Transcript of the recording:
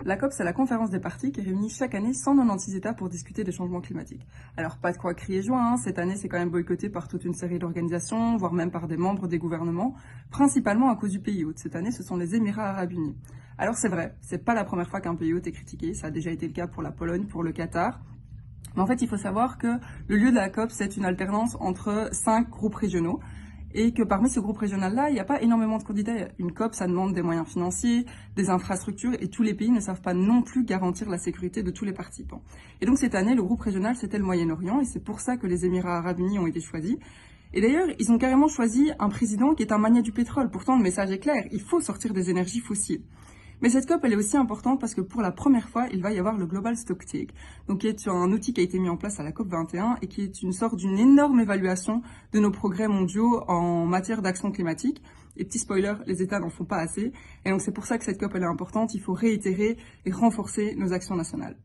La COP, c'est la conférence des parties qui réunit chaque année 196 États pour discuter des changements climatiques. Alors, pas de quoi crier joie, hein. Cette année, c'est quand même boycotté par toute une série d'organisations, voire même par des membres des gouvernements, principalement à cause du pays hôte. Cette année, ce sont les Émirats arabes unis. Alors, c'est vrai, c'est pas la première fois qu'un pays hôte est critiqué, ça a déjà été le cas pour la Pologne, pour le Qatar. Mais en fait, il faut savoir que le lieu de la COP, c'est une alternance entre 5 groupes régionaux. Et que parmi ce groupe régional-là, il n'y a pas énormément de candidats. Une COP, ça demande des moyens financiers, des infrastructures, et tous les pays ne savent pas non plus garantir la sécurité de tous les participants. Et donc cette année, le groupe régional, c'était le Moyen-Orient, et c'est pour ça que les Émirats arabes unis ont été choisis. Et d'ailleurs, ils ont carrément choisi un président qui est un magnat du pétrole. Pourtant, le message est clair, il faut sortir des énergies fossiles. Mais cette COP, elle est aussi importante parce que pour la première fois, il va y avoir le Global Stocktake, donc qui est un outil qui a été mis en place à la COP 21 et qui est une sorte d'une énorme évaluation de nos progrès mondiaux en matière d'action climatique. Et petit spoiler, les États n'en font pas assez. Et donc c'est pour ça que cette COP, elle est importante. Il faut réitérer et renforcer nos actions nationales.